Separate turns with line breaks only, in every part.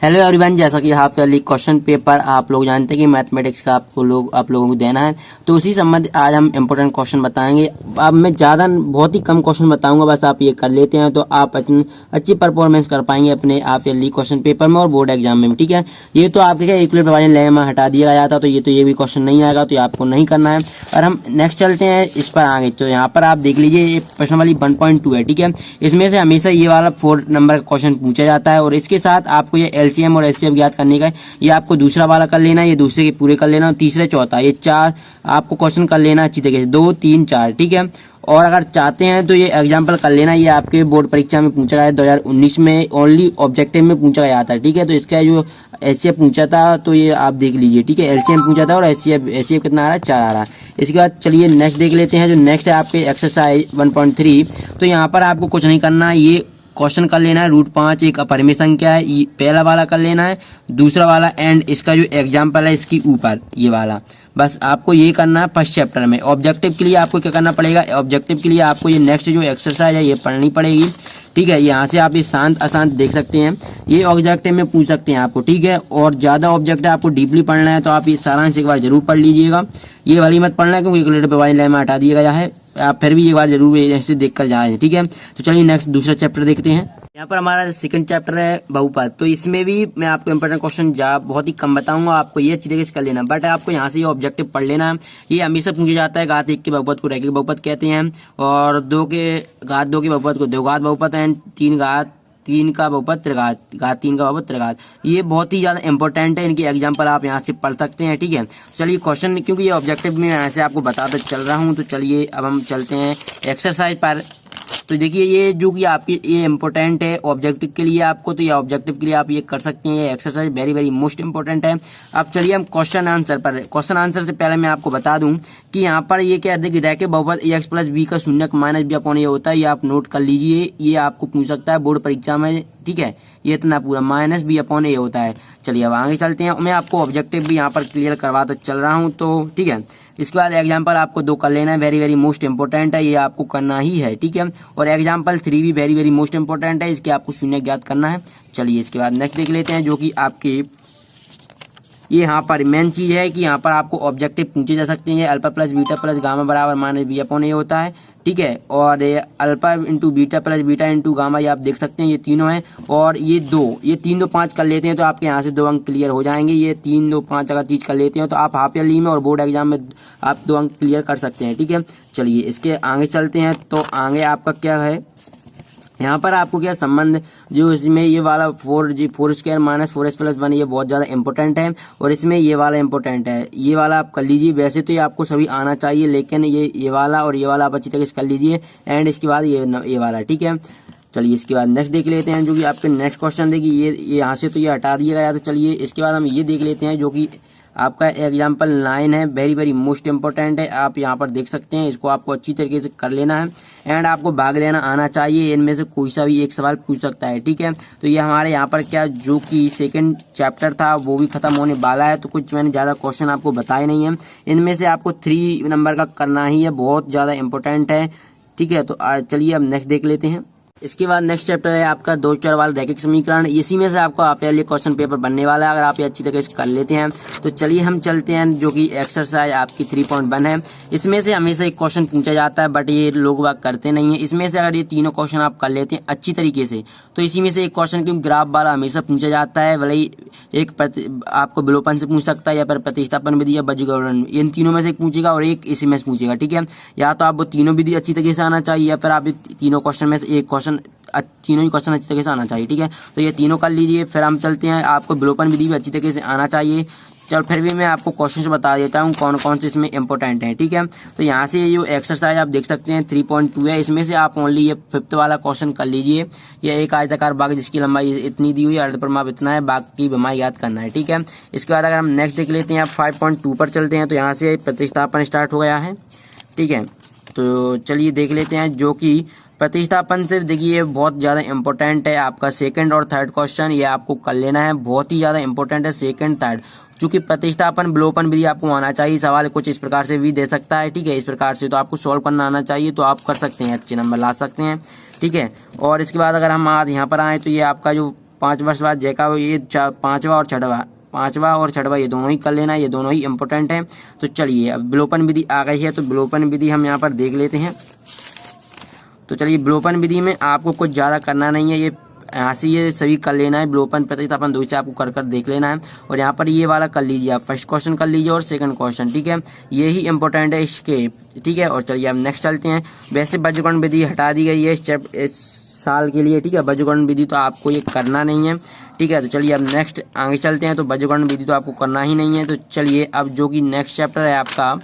Hello everyone, जैसा कि half yearly question paper आप लोग जानते हैं कि मैथमेटिक्स का आप लोगों को देना है, तो उसी संबंध आज हम इंपॉर्टेंट क्वेश्चन बताएंगे। अब मैं ज़्यादा बहुत ही कम क्वेश्चन बताऊंगा, बस आप ये कर लेते हैं तो आप अच्छी परफॉर्मेंस कर पाएंगे अपने हाफ ईयरली क्वेश्चन पेपर में और बोर्ड एग्जाम में, ठीक है। ये तो आपके क्या इक्वलिब्रियम वाले लेमा हटा दिया गया था, तो ये भी क्वेश्चन नहीं आएगा, तो ये आपको नहीं करना है। और हम नेक्स्ट चलते हैं इस पर आगे। तो यहाँ पर आप देख लीजिए, ये प्रश्न वाली 1.2 है, ठीक है। इसमें से हमेशा ये वाला 4 नंबर का क्वेश्चन पूछा जाता है और इसके साथ आपको ये एलसीएम और एचसीएफ ज्ञात करने का है। ये आपको दूसरा वाला कर लेना, ये दूसरे के पूरे कर लेना, और तीसरे चौथा ये 4 आपको क्वेश्चन कर लेना अच्छी तरीके से, 2 3 4, ठीक है। और अगर चाहते हैं तो ये एग्जाम्पल कर लेना, ये आपके बोर्ड परीक्षा में पूछा गया है 2019 में, ओनली ऑब्जेक्टिव में पूछा गया था, ठीक है। तो इसका जो एचसीएफ पूछा था तो ये आप देख लीजिए, ठीक है। एलसीएम पूछा था और एचसीएफ कितना आ रहा है, 4 आ रहा है। इसके बाद चलिए नेक्स्ट देख लेते हैं। जो नेक्स्ट है आपके एक्सरसाइज 1.3, तो यहाँ पर आपको कुछ नहीं करना, ये क्वेश्चन कर लेना है √5 एक अपरिमेय संख्या है, ये पहला वाला कर लेना है, दूसरा वाला एंड इसका जो एग्जाम्पल है इसके ऊपर ये वाला, बस आपको ये करना है फर्स्ट चैप्टर में। ऑब्जेक्टिव के लिए आपको क्या करना पड़ेगा, ऑब्जेक्टिव के लिए आपको ये नेक्स्ट जो एक्सरसाइज है ये पढ़नी पड़ेगी, ठीक है। यहाँ से आप ये शांत अशांत देख सकते हैं, ये ऑब्जेक्टिव में पूछ सकते हैं आपको, ठीक है। और ज़्यादा ऑब्जेक्टिव आपको डीपली पढ़ना है तो आप ये सारांश एक बार जरूर पढ़ लीजिएगा, ये वाली मत पढ़ना है क्योंकि कैलकुलेटर पे वाली लाइन में हटा दिया गया है, आप फिर भी एक बार जरूर ऐसे देख कर जाएँ, ठीक है। तो चलिए नेक्स्ट दूसरा चैप्टर देखते हैं। यहाँ पर हमारा सेकंड चैप्टर है बहुपद, तो इसमें भी मैं आपको इंपॉर्टेंट क्वेश्चन बहुत ही कम बताऊंगा, आपको ये अच्छी तरीके से कर लेना, बट आपको यहाँ से ये ऑब्जेक्टिव पढ़ लेना है। ये हमेशा पूछा जाता है, घात 1 के बहुपद को रैखिक बहुपद कहते हैं, और घात 2 के बहुपद को द्विघात बहुपद एंड 3 घात 3 का बहुपद त्रिघात, घात 3 का बहुपद त्रिघात। ये बहुत ही ज़्यादा इंपॉर्टेंट है, इनके एग्जाम्पल आप यहाँ से पढ़ सकते हैं, ठीक है। चलिए क्वेश्चन, क्योंकि ये ऑब्जेक्टिव में यहाँ से आपको बताता चल रहा हूँ, तो चलिए अब हम चलते हैं एक्सरसाइज पर। तो देखिए ये जो कि आपकी ये इंपॉर्टेंट है ऑब्जेक्टिव के लिए आपको, तो ये ऑब्जेक्टिव के लिए आप ये कर सकते हैं, ये exercise very very most important है। अब चलिए हम क्वेश्चन आंसर पर। क्वेश्चन आंसर से पहले मैं आपको बता दूं कि यहाँ पर ये क्या है, रैखिक बहुपद ax + b का शून्यक -b/a होता है, ये आप नोट कर लीजिए, ये आपको पूछ सकता है बोर्ड परीक्षा में, ठीक है। ये इतना पूरा -b/a होता है। चलिए अब आगे चलते हैं, मैं आपको ऑब्जेक्टिव भी यहाँ पर क्लियर करवाता चल रहा हूँ, तो ठीक है। इसके बाद एग्जाम्पल आपको 2 कर लेना है, वेरी वेरी मोस्ट इंपॉर्टेंट है, ये आपको करना ही है, ठीक है। और एग्जाम्पल 3 भी वेरी वेरी मोस्ट इंपॉर्टेंट है, इसके आपको शून्य ज्ञात करना है। चलिए इसके बाद नेक्स्ट देख लेते हैं, जो कि आपके ये यहाँ पर मेन चीज़ है कि यहाँ पर आपको ऑब्जेक्टिव पूछे जा सकते हैं। अल्फा + बीटा + गामा बराबर -b/a होता है, ठीक है। और अल्फा × बीटा + बीटा × गामा, ये आप देख सकते हैं, ये तीनों हैं। और ये 3 2 5 कर लेते हैं तो आपके यहाँ से 2 अंक क्लियर हो जाएंगे। ये 3 2 5 अगर चीज़ कर लेते हैं तो आप हाफ ईयरली में और बोर्ड एग्जाम में आप 2 अंक क्लियर कर सकते हैं, ठीक है। चलिए इसके आगे चलते हैं, तो आगे आपका क्या है, यहाँ पर आपको क्या संबंध, जो इसमें ये वाला 4² - 4s + 1 ये बहुत ज़्यादा इंपॉर्टेंट है, और इसमें ये वाला इंपॉर्टेंट है, ये वाला आप कर लीजिए। वैसे तो ये आपको सभी आना चाहिए, लेकिन ये वाला और ये वाला आप अच्छी तरीके से कर लीजिए, एंड इसके बाद ये वाला, ठीक है। चलिए इसके बाद नेक्स्ट देख लेते हैं, जो कि आपके नेक्स्ट क्वेश्चन देखिए, ये यहाँ से तो ये हटा दिया गया, तो चलिए इसके बाद हम ये देख लेते हैं, जो कि आपका एग्जाम्पल 9 है, वेरी वेरी मोस्ट इंपॉर्टेंट है, आप यहाँ पर देख सकते हैं। इसको आपको अच्छी तरीके से कर लेना है, एंड आपको भाग देना आना चाहिए, इनमें से कोई सा भी एक सवाल पूछ सकता है, ठीक है। तो ये हमारे यहाँ पर क्या, जो कि सेकंड चैप्टर था वो भी खत्म होने वाला है, तो कुछ मैंने ज़्यादा क्वेश्चन आपको बताए नहीं है, इनमें से आपको 3 नंबर का करना ही है, बहुत ज़्यादा इंपॉर्टेंट है, ठीक है। तो चलिए अब नेक्स्ट देख लेते हैं। इसके बाद नेक्स्ट चैप्टर है आपका 2 चर वाला रैखिक समीकरण, इसी में से आपको हाफ ईयरली क्वेश्चन पेपर बनने वाला है, अगर आप ये अच्छी तरीके से कर लेते हैं। तो चलिए हम चलते हैं, जो कि एक्सरसाइज आपकी 3.1 है। इसमें से हमेशा एक क्वेश्चन पूछा जाता है, बट ये लोग बात करते नहीं है। इसमें से अगर ये तीनों क्वेश्चन आप कर लेते हैं अच्छी तरीके से, तो इसी में से एक क्वेश्चन, क्योंकि ग्राफ वाला हमेशा पूछा जाता है, भले ही आपको विलोपन से पूछ सकता है, या फिर प्रतिस्थापन विधि या बीजगणित, इन तीनों में से एक पूछेगा और एक इसी में से पूछेगा, ठीक है। या तो आप वो तीनों विधि अच्छी तरीके से आना चाहिए, या फिर आप तीनों क्वेश्चन में से एक क्वेश्चन, तीनों ही क्वेश्चन अच्छी तरीके से आना चाहिए, ठीक है। तो ये तीनों कर लीजिए, फिर हम चलते हैं, आपको विलोपन विधि भी अच्छी तरीके से आना चाहिए। चल फिर भी मैं आपको क्वेश्चन बता देता हूँ कौन कौन से इसमें इंपॉर्टेंट हैं, ठीक है। तो यहाँ से ये जो एक्सरसाइज आप देख सकते हैं 3.2 है, इसमें से आप ओनली ये 5th वाला क्वेश्चन कर लीजिए। ये एक आयताकार बाग जिसकी लंबाई इतनी दी हुई है, अर्धपरिमाप इतना है, बाग की लंबाई याद करना है, ठीक है। इसके बाद अगर हम नेक्स्ट देख लेते हैं, आप 5.2 पर चलते हैं, तो यहाँ से प्रतिस्थापन स्टार्ट हो गया है, ठीक है। तो चलिए देख लेते हैं, जो कि प्रतिस्थापन से देखिए बहुत ज़्यादा इंपॉर्टेंट है आपका सेकंड और थर्ड क्वेश्चन, ये आपको कर लेना है, बहुत ही ज़्यादा इंपॉर्टेंट है सेकंड थर्ड, चूंकि प्रतिस्थापन विलोपन विधि आपको आना चाहिए। सवाल कुछ इस प्रकार से भी दे सकता है, ठीक है, इस प्रकार से, तो आपको सॉल्व करना आना चाहिए, तो आप कर सकते हैं, अच्छे नंबर ला सकते हैं, ठीक है। और इसके बाद अगर हम आज यहाँ पर आए, तो ये आपका जो 5 वर्ष बाद जय का ये पांचवा और छठवा ये दोनों ही कर लेना, ये दोनों ही इंपॉर्टेंट हैं। तो चलिए अब विलोपन विधि आ गई है, तो विलोपन विधि हम यहाँ पर देख लेते हैं। तो चलिए विलोपन विधि में आपको कुछ ज़्यादा करना नहीं है, ये यहाँ से ये सभी कर लेना है। विलोपन प्रतिस्थापन दो से आपको कर कर देख लेना है, और यहाँ पर ये वाला कर लीजिए आप, फर्स्ट क्वेश्चन कर लीजिए और सेकंड क्वेश्चन, ठीक है, ये ही इंपॉर्टेंट है इसके, ठीक है। और चलिए अब नेक्स्ट चलते हैं। वैसे बीजगणित विधि हटा दी गई है इस साल के लिए, ठीक है, बीजगणित विधि तो आपको ये करना नहीं है, ठीक है। तो चलिए अब नेक्स्ट आगे चलते हैं। तो बीजगणित विधि तो आपको करना ही नहीं है। तो चलिए अब जो कि नेक्स्ट चैप्टर है आपका,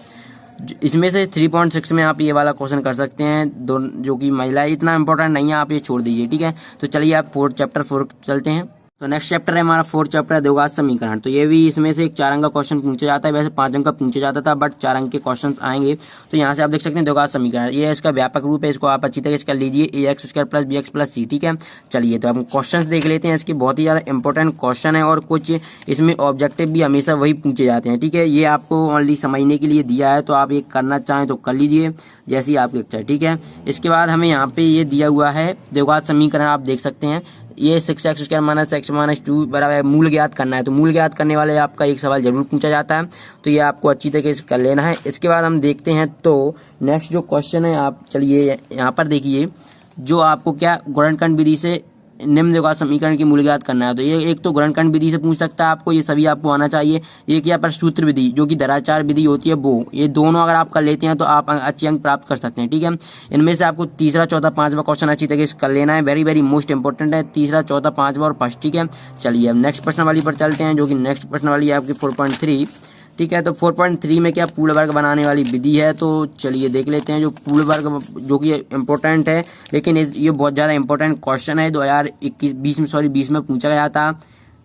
इसमें से 3.6 में आप ये वाला क्वेश्चन कर सकते हैं, दो जो कि महिला, इतना इंपॉर्टेंट नहीं है, आप ये छोड़ दीजिए, ठीक है। तो चलिए आप चैप्टर 4 चलते हैं। तो नेक्स्ट चैप्टर है हमारा 4th चैप्टर है द्विघात समीकरण। तो ये भी इसमें से एक 4 अंक का क्वेश्चन पूछा जाता है, वैसे 5 अंक का पूछा जाता था, बट 4 अंक के क्वेश्चन आएंगे। तो यहाँ से आप देख सकते हैं द्विघात समीकरण, ये इसका व्यापक रूप है, इसको आप अच्छी तरीके से कर लीजिए, ax² + bx + c, ठीक है। चलिए तो हम क्वेश्चन देख लेते हैं, इसके बहुत ही ज़्यादा इंपॉर्टेंट क्वेश्चन है, और कुछ इसमें ऑब्जेक्टिव भी हमेशा वही पूछे जाते हैं, ठीक है। ये आपको ओनली समझने के लिए दिया है, तो आप ये करना चाहें तो कर लीजिए जैसी आपकी इच्छा है, ठीक है। इसके बाद हमें यहाँ पे ये दिया हुआ है द्विघात समीकरण, आप देख सकते हैं, ये 6x² - x - 2 बराबर मूल ज्ञात करना है। तो मूल ज्ञात करने वाले आपका एक सवाल जरूर पूछा जाता है, तो ये आपको अच्छी तरीके से कर लेना है। इसके बाद हम देखते हैं, तो नेक्स्ट जो क्वेश्चन है, आप चलिए यहाँ पर देखिए, जो आपको क्या गुणनखंड विधि से निम्न द्विघात समीकरण की मूल ज्ञात करना है। तो ये एक तो गुणनखंड विधि से पूछ सकता है आपको, ये सभी आपको आना चाहिए। एक यहाँ पर सूत्र विधि जो कि दराचार विधि होती है, वो ये दोनों अगर आप कर लेते हैं तो आप अच्छे अंक प्राप्त कर सकते हैं, ठीक है। इनमें से आपको तीसरा, चौथा, पांचवा क्वेश्चन अच्छी तरीके से कर लेना है, वेरी वेरी मोस्ट इंपॉर्टेंट है, तीसरा, चौथा, पांचवा और फर्स्ट, ठीक है। चलिए अब नेक्स्ट प्रश्न वाली पर चलते हैं, जो कि नेक्स्ट प्रश्न वाली है आपकी 4.3, ठीक है। तो 4.3 में क्या पूर्ण वर्ग बनाने वाली विधि है। तो चलिए देख लेते हैं, जो पूर्ण वर्ग जो कि इम्पोर्टेंट है, लेकिन ये बहुत ज़्यादा इंपॉर्टेंट क्वेश्चन है, 2020 में पूछा गया था,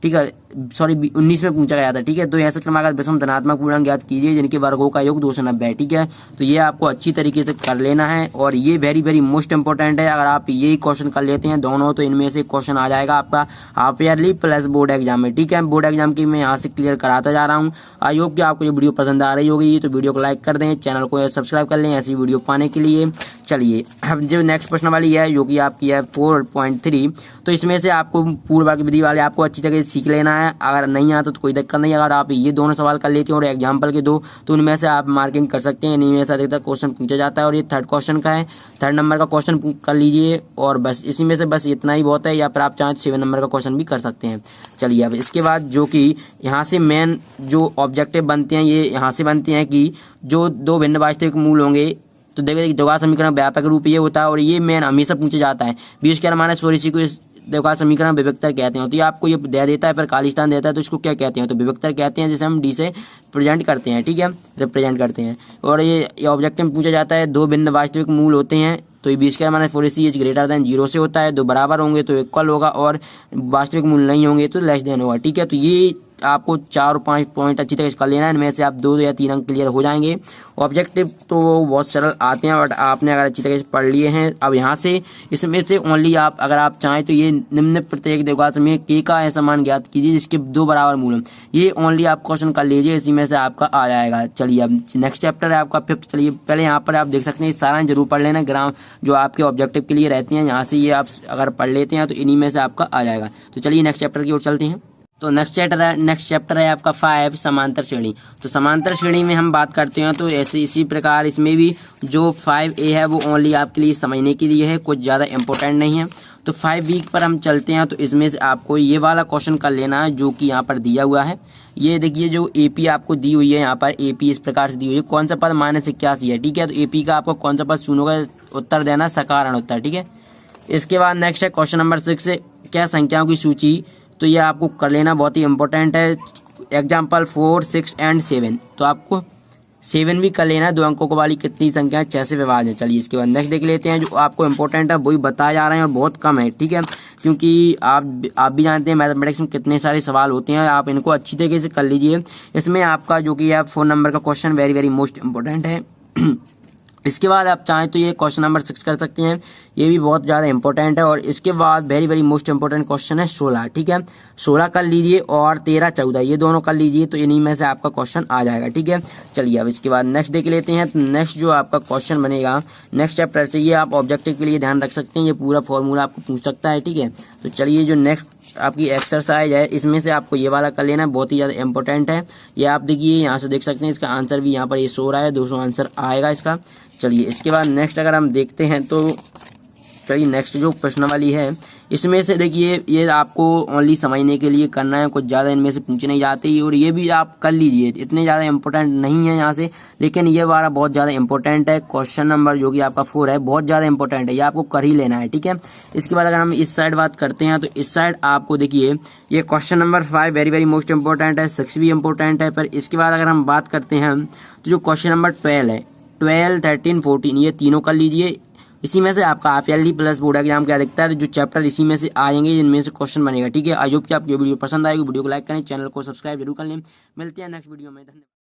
ठीक है, 19 में पूछा गया था, ठीक है। तो ऐसे क्रमागत विषम धनात्मक पूर्णांक ज्ञात कीजिए जिनके वर्गों का योग 290 है, ठीक है। तो ये आपको अच्छी तरीके से कर लेना है, और ये वेरी वेरी मोस्ट इंपॉर्टेंट है। अगर आप यही क्वेश्चन कर लेते हैं दोनों, तो इनमें से क्वेश्चन आ जाएगा आपका half yearly plus board exam में, ठीक है। बोर्ड एग्जाम की मैं यहाँ से क्लियर कराता जा रहा हूँ। आई होप कि आपको ये वीडियो पसंद आ रही होगी, तो वीडियो को लाइक कर दें, चैनल को सब्सक्राइब कर लें ऐसी वीडियो पाने के लिए। चलिए अब जो नेक्स्ट प्रश्न वाली है, जो कि आपकी है 4.3, तो इसमें से आपको पूर्ण वर्ग विधि वाले आपको अच्छी तरह से सीख लेना है। अगर नहीं आता तो कोई दिक्कत नहीं, अगर आप ये दोनों सवाल कर लेते हैं और एग्जाम्पल के दो, तो उनमें से आप मार्किंग कर सकते हैं। इनमें से अधिकतर क्वेश्चन पूछा जाता है, और ये 3rd क्वेश्चन का है, 3rd नंबर का क्वेश्चन कर लीजिए, और बस इसी में से बस इतना ही बहुत है, या फिर आप चाहें तो 7 नंबर का क्वेश्चन भी कर सकते हैं। चलिए अब इसके बाद जो कि यहाँ से मेन जो ऑब्जेक्टिव बनते हैं, ये यहाँ से बनते हैं कि जो दो भिन्न वास्तविक मूल होंगे, तो देखिए द्विघात समीकरण व्यापक रूप ये होता है, और ये मेन हमेशा पूछा जाता है। b² - 4ac को द्विघात समीकरण विभक्तर कहते हैं। तो ये आपको ये दे देता है, फिर खालिस्तान देता है, तो इसको क्या कहते हैं, तो विभक्तर कहते हैं, जिसे हम डी से प्रेजेंट करते हैं, ठीक है, रिप्रेजेंट करते हैं। और ये ऑब्जेक्टिव में पूछा जाता है, दो भिन्न वास्तविक मूल होते हैं, तो ये b² - 4ac > 0 से होता है, दो बराबर होंगे तो इक्वल होगा, और वास्तविक मूल नहीं होंगे तो लेस देन होगा, ठीक है। तो ये आपको 4 और 5 पॉइंट अच्छी तरह से कर लेना है, इनमें से आप 2 या 3 अंक क्लियर हो जाएंगे। ऑब्जेक्टिव तो बहुत सरल आते हैं, बट आपने अगर अच्छी तरह से पढ़ लिए हैं, अब यहाँ से इसमें से ओनली आप अगर आप चाहें तो ये निम्न प्रत्येक द्विघात में k का ऐसा मान ज्ञात कीजिए जिसके 2 बराबर मूल हैं, ये ओनली आप क्वेश्चन कर लीजिए, इसी में से आपका आ जाएगा। चलिए अब नेक्स्ट चैप्टर है आपका 5th। चलिए पहले यहाँ पर आप देख सकते हैं, सारा जरूर पढ़ लेना, ग्राम जो आपके ऑब्जेक्टिव के लिए रहती हैं, यहाँ से ये आप अगर पढ़ लेते हैं तो इन्हीं में से आपका आ जाएगा। तो चलिए नेक्स्ट चैप्टर की ओर चलते हैं। तो नेक्स्ट चैप्टर है आपका 5 समांतर श्रेणी। तो समांतर श्रेणी में हम बात करते हैं, तो ऐसे इसी प्रकार इसमें भी जो 5A है वो ओनली आपके लिए समझने के लिए है, कुछ ज़्यादा इंपॉर्टेंट नहीं है। तो 5 वीक पर हम चलते हैं, तो इसमें से आपको ये वाला क्वेश्चन कर लेना है, जो कि यहाँ पर दिया हुआ है। ये देखिए जो AP आपको दी हुई है, यहाँ पर AP इस प्रकार से दी हुई है, कौन सा पद -81 है, ठीक है। तो AP का आपको कौन सा पद शून्य का उत्तर देना, सकारण उत्तर, ठीक है। इसके बाद नेक्स्ट है क्वेश्चन नंबर 6, क्या संख्याओं की सूची। तो ये आपको कर लेना, बहुत ही इंपॉर्टेंट है। एग्जाम्पल 4, 6 एंड 7, तो आपको 7 भी कर लेना। 2 अंकों वाली कितनी संख्या 6 से विभाज्य है। चलिए इसके बाद नेक्स्ट देख लेते हैं, जो आपको इंपॉर्टेंट है वही बताए जा रहे हैं, और बहुत कम है, ठीक है, क्योंकि आप भी जानते हैं मैथमेटिक्स में कितने सारे सवाल होते हैं, आप इनको अच्छी तरीके से कर लीजिए। इसमें आपका जो कि है 4 नंबर का question very very most important है। इसके बाद आप चाहें तो ये क्वेश्चन नंबर 6 कर सकते हैं, ये भी बहुत ज़्यादा इंपॉर्टेंट है। और इसके बाद very very most important question है 16, ठीक है, 16 कर लीजिए, और 13, 14 ये दोनों कर लीजिए, तो इन्हीं में से आपका क्वेश्चन आ जाएगा, ठीक है। चलिए अब इसके बाद नेक्स्ट देख लेते हैं। तो नेक्स्ट जो आपका क्वेश्चन बनेगा नेक्स्ट चैप्टर से, ये आप ऑब्जेक्टिव के लिए ध्यान रख सकते हैं, ये पूरा फॉर्मूला आपको पूछ सकता है, ठीक है। तो चलिए जो नेक्स्ट आपकी एक्सरसाइज है, इसमें से आपको ये वाला कर लेना है, बहुत ही ज़्यादा इंपॉर्टेंट है। ये आप देखिए यहाँ से देख सकते हैं, इसका आंसर भी यहाँ पर ये शो रहा है, 200 आंसर आएगा इसका। चलिए इसके बाद नेक्स्ट अगर हम देखते हैं तो चलिए नेक्स्ट जो प्रश्न वाली है, इसमें से देखिए ये आपको ओनली समझने के लिए करना है, कुछ ज़्यादा इनमें से पूछे नहीं जाते, और ये भी आप कर लीजिए, इतने ज़्यादा इंपॉर्टेंट नहीं है यहाँ से, लेकिन ये वाला बहुत ज़्यादा इंपॉर्टेंट है। क्वेश्चन नंबर जो कि आपका 4 है, बहुत ज़्यादा इंपॉर्टेंट है, ये आपको कर ही लेना है, ठीक है। इसके बाद अगर हम इस साइड बात करते हैं तो इस साइड आपको देखिए ये question number 5 very very most important है, 6 भी इंपॉर्टेंट है। पर इसके बाद अगर हम बात करते हैं तो जो क्वेश्चन नंबर 12 है, 12, 13, 14 ये तीनों कर लीजिए। इसी में से आपका हाफ-ईयरली प्लस बोर्ड एग्जाम क्या दिखता है, जो चैप्टर इसी में से आएंगे, जिनमें से क्वेश्चन बनेगा, ठीक है। आई होप कि आपको वीडियो पसंद आएगी, वीडियो को लाइक करें, चैनल को सब्सक्राइब जरूर कर लें। मिलते हैं नेक्स्ट वीडियो में, धन्यवाद।